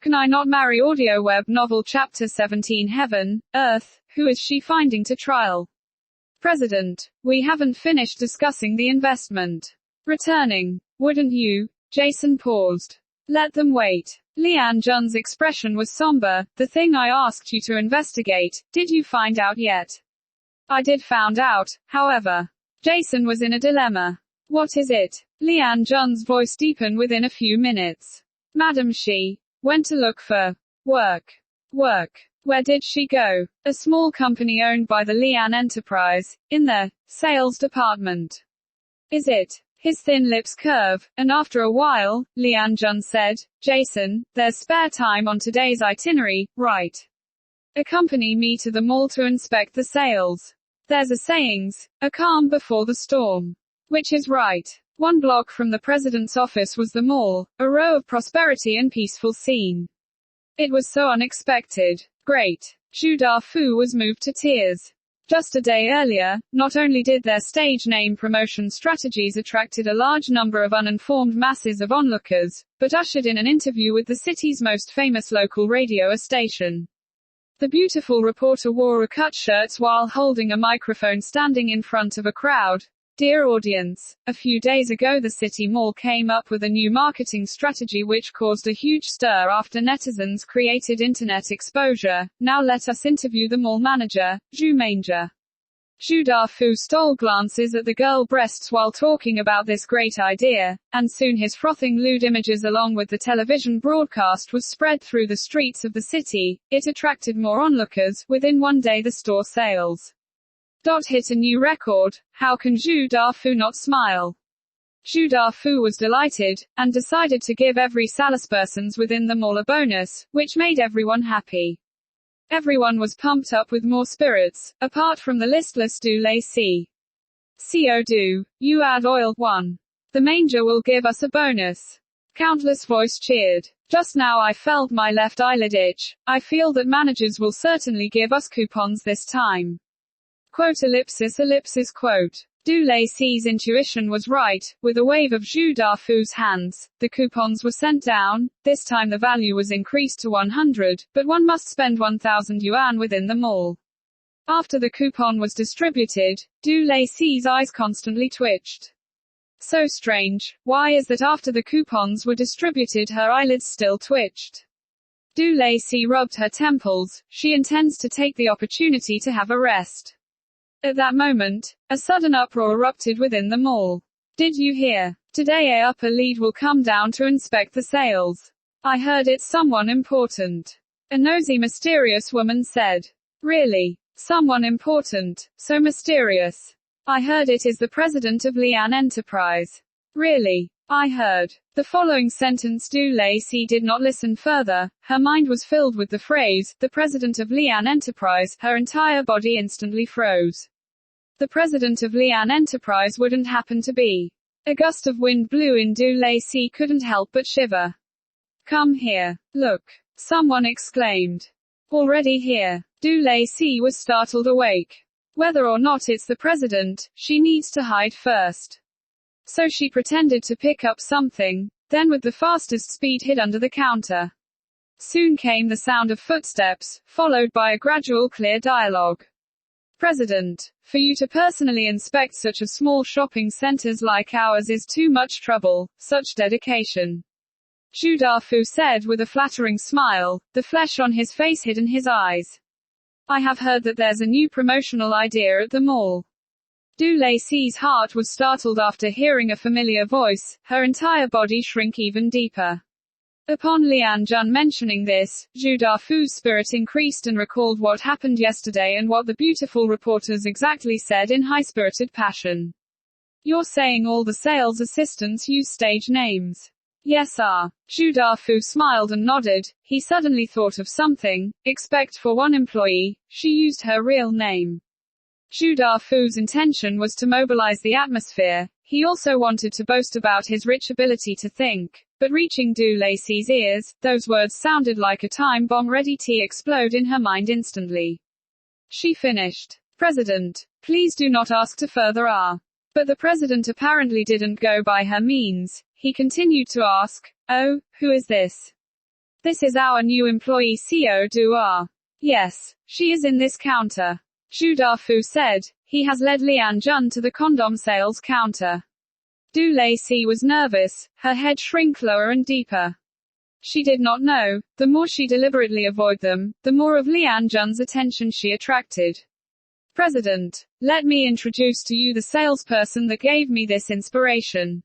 Can I not marry? Audio web novel Chapter 17 Heaven, Earth, who is she finding to trial? President. We haven't finished discussing the investment. Returning. Wouldn't you? Jason paused. Let them wait. Leanne Junn's expression was somber. The thing I asked you to investigate, did you find out yet? I did found out, however. Jason was in a dilemma. What is it? Leanne Junn's voice deepened within a few minutes. Madam, she went to look for work. Work. Where did she go? A small company owned by the Leanne Enterprise, in the sales department. Is it? His thin lips curve, and after a while, Leanne Junn said, Jason, there's spare time on today's itinerary, right? Accompany me to the mall to inspect the sales. There's a sayings, a calm before the storm. Which is right. 1 block from the president's office was the mall, a row of prosperity and peaceful scene. It was so unexpected. Great. Zhu Dafu was moved to tears. Just a day earlier, not only did their stage name promotion strategies attracted a large number of uninformed masses of onlookers, but ushered in an interview with the city's most famous local radio station. The beautiful reporter wore a cut shirt while holding a microphone standing in front of a crowd. Dear audience, a few days ago the City Mall came up with a new marketing strategy which caused a huge stir after netizens created internet exposure. Now let us interview the mall manager, Zhu Manger. Zhu Dafu stole glances at the girl breasts while talking about this great idea, and soon his frothing lewd images along with the television broadcast was spread through the streets of the city. It attracted more onlookers. Within one day the store sales hit a new record. How can Zhu Dafu not smile? Zhu Dafu was delighted, and decided to give every salespersons within the mall a bonus, which made everyone happy. Everyone was pumped up with more spirits, apart from the listless Du Lacey. Co Du, you add oil, 1. The manger will give us a bonus. Countless voice cheered. Just now I felt my left eyelid itch. I feel that managers will certainly give us coupons this time. Quote ellipsis quote. Du Lacey's intuition was right. With a wave of Zhu Dafu's hands, the coupons were sent down. This time the value was increased to 100, but one must spend 1,000 yuan within the mall. After the coupon was distributed, Du Lacey's eyes constantly twitched. So strange. Why is that after the coupons were distributed her eyelids still twitched? Du Lacey rubbed her temples. She intends to take the opportunity to have a rest. At that moment, a sudden uproar erupted within the mall. Did you hear? Today a upper lead will come down to inspect the sales. I heard it's someone important. A nosy mysterious woman said. Really? Someone important? So mysterious? I heard it is the president of Leanne Enterprise. Really? I heard. The following sentence Du Lacey did not listen further. Her mind was filled with the phrase, the president of Leanne Enterprise. Her entire body instantly froze. The president of Leanne Enterprise wouldn't happen to be. A gust of wind blew in. Du Lacey couldn't help but shiver. Come here. Look. Someone exclaimed. Already here. Du Lacey was startled awake. Whether or not it's the president, she needs to hide first. So she pretended to pick up something, then with the fastest speed hid under the counter. Soon came the sound of footsteps, followed by a gradual clear dialogue. President, for you to personally inspect such a small shopping centers like ours is too much trouble, such dedication. Zhu Dafu said with a flattering smile, the flesh on his face hid in his eyes. I have heard that there's a new promotional idea at the mall. Du Lacey's heart was startled after hearing a familiar voice, her entire body shrink even deeper. Upon Leanne Junn mentioning this, Zhu Dafu's spirit increased and recalled what happened yesterday and what the beautiful reporters exactly said in high-spirited passion. You're saying all the sales assistants use stage names? Yes, sir. Zhu Dafu smiled and nodded. He suddenly thought of something. Except for one employee, she used her real name. Zhu Dafu's intention was to mobilize the atmosphere. He also wanted to boast about his rich ability to think. But reaching Du Lacey's ears, those words sounded like a time bomb ready to explode in her mind instantly. She finished. President, please do not ask to further R. But the president apparently didn't go by her means. He continued to ask, oh, who is this? This is our new employee Seo Du Ah. Yes, she is in this counter. Zhu Dafu said. He has led Lian Jun to the condom sales counter. Du Lacey was nervous, her head shrink lower and deeper. She did not know, the more she deliberately avoided them, the more of Lian Jun's attention she attracted. President, let me introduce to you the salesperson that gave me this inspiration.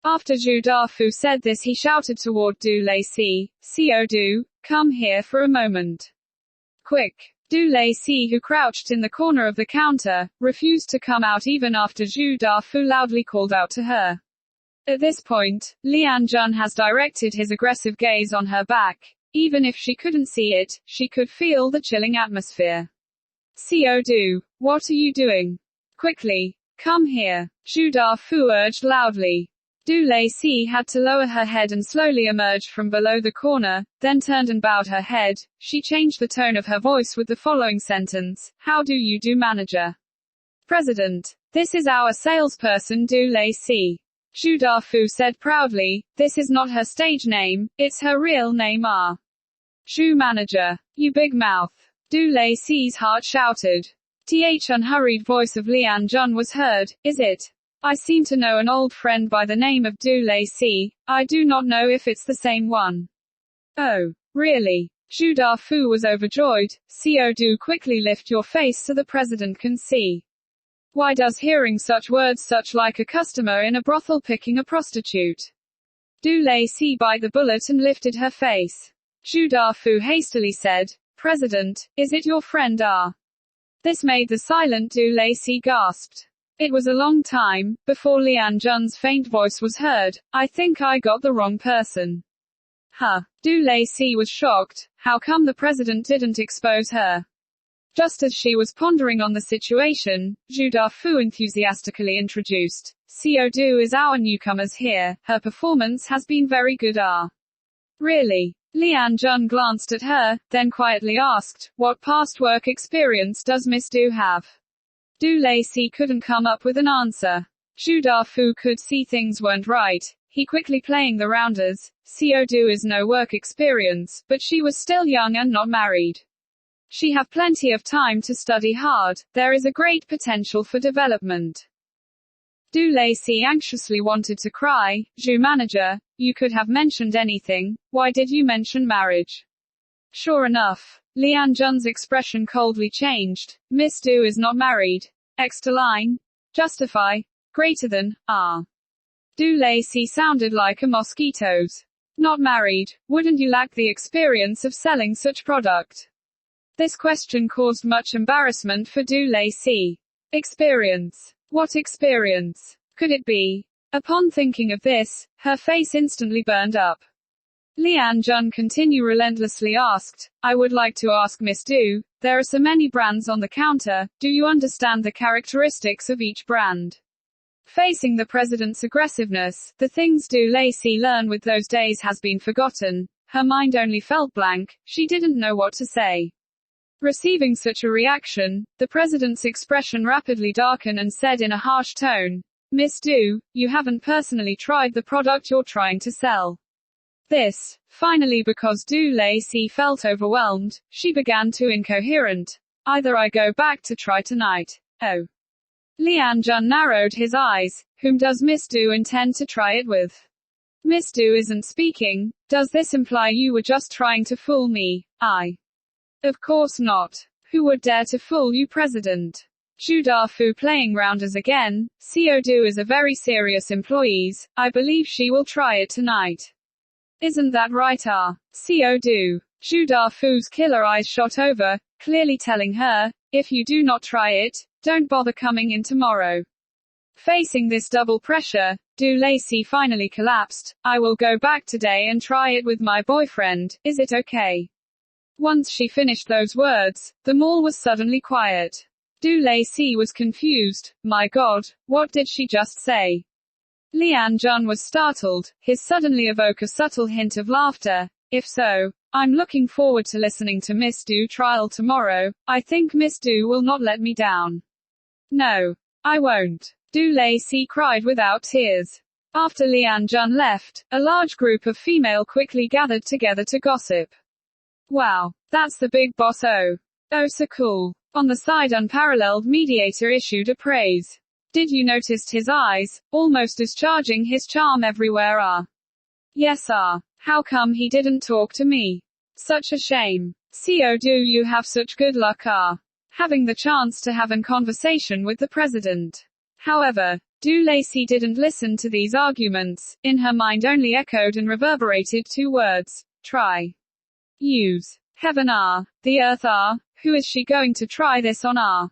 After Zhu Dafu said this, he shouted toward Du Lacey, Seo Du, come here for a moment. Quick. Du Lacey, who crouched in the corner of the counter, refused to come out even after Zhu Dafu loudly called out to her. At this point, Lian Jun has directed his aggressive gaze on her back. Even if she couldn't see it, she could feel the chilling atmosphere. Seo Du, what are you doing? Quickly, come here, Zhu Dafu urged loudly. Du Lacey had to lower her head and slowly emerged from below the corner, then turned and bowed her head. She changed the tone of her voice with the following sentence, how do you do, manager? President, this is our salesperson Du Lacey. Zhu Dafu said proudly, this is not her stage name, it's her real name. Zhu manager, you big mouth. Du Lacey's heart shouted. The unhurried voice of Lian Jun was heard, is it? I seem to know an old friend by the name of Du Lacey. I do not know if it's the same one. Oh, really? Zhu Dafu was overjoyed. Seo Du, quickly lift your face so the president can see. Why does hearing such words such like a customer in a brothel picking a prostitute? Du Lacey bite the bullet and lifted her face. Zhu Dafu hastily said, President, is it your friend? This made the silent Du Lacey gasped. It was a long time before Lian Jun's faint voice was heard. I think I got the wrong person. Huh. Du Lacey was shocked. How come the president didn't expose her? Just as she was pondering on the situation, Zhu Dafu enthusiastically introduced. Seo Du is our newcomers here. Her performance has been very good. Really? Lian Jun glanced at her, then quietly asked, what past work experience does Miss Du have? Du Lacey couldn't come up with an answer. Zhu Dafu could see things weren't right. He quickly playing the rounders. Seo Du is no work experience, but she was still young and not married. She have plenty of time to study hard. There is a great potential for development. Du Lacey anxiously wanted to cry. Zhu manager, you could have mentioned anything. Why did you mention marriage? Sure enough, Lian Jun's expression coldly changed. Miss Du is not married. Extra line. Justify. Greater than. Du Lacey sounded like a mosquito's. Not married. Wouldn't you lack the experience of selling such product? This question caused much embarrassment for Du Lacey. Experience. What experience could it be? Upon thinking of this, her face instantly burned up. Lian Jun relentlessly asked, I would like to ask Miss Du, there are so many brands on the counter, do you understand the characteristics of each brand? Facing the president's aggressiveness, the things Du Lacey learned with those days has been forgotten. Her mind only felt blank, she didn't know what to say. Receiving such a reaction, the president's expression rapidly darkened and said in a harsh tone, Miss Du, you haven't personally tried the product you're trying to sell. This, finally, because Du Lacey felt overwhelmed, she began to incoherent. Either I go back to try tonight. Oh. Lian Jun narrowed his eyes. Whom does Miss Du intend to try it with? Miss Du isn't speaking. Does this imply you were just trying to fool me? Of course not. Who would dare to fool you, President? Zhu Dafu playing rounders again. Seo Du is a very serious employee. I believe she will try it tonight. Isn't that right? Seo Du. Zhu Dafu's killer eyes shot over, clearly telling her, if you do not try it, don't bother coming in tomorrow. Facing this double pressure, Du Lacey finally collapsed. I will go back today and try it with my boyfriend, is it okay? Once she finished those words, the mall was suddenly quiet. Du Lacey was confused. My God, what did she just say? Lian Jun was startled. His suddenly evoke a subtle hint of laughter. If so, I'm looking forward to listening to Miss Du trial tomorrow. I think Miss Du will not let me down. No, I won't. Du Lacey cried without tears. After Lian Jun left, a large group of female quickly gathered together to gossip. Wow, that's the big boss. Oh so cool. On the side, unparalleled mediator issued a praise. Did you notice his eyes, almost discharging his charm everywhere? Yes. How come he didn't talk to me? Such a shame. Co, do you have such good luck? Having the chance to have a conversation with the president. However, Du Lacey didn't listen to these arguments. In her mind only echoed and reverberated two words: try. Use. Heaven. The earth. Who is she going to try this on?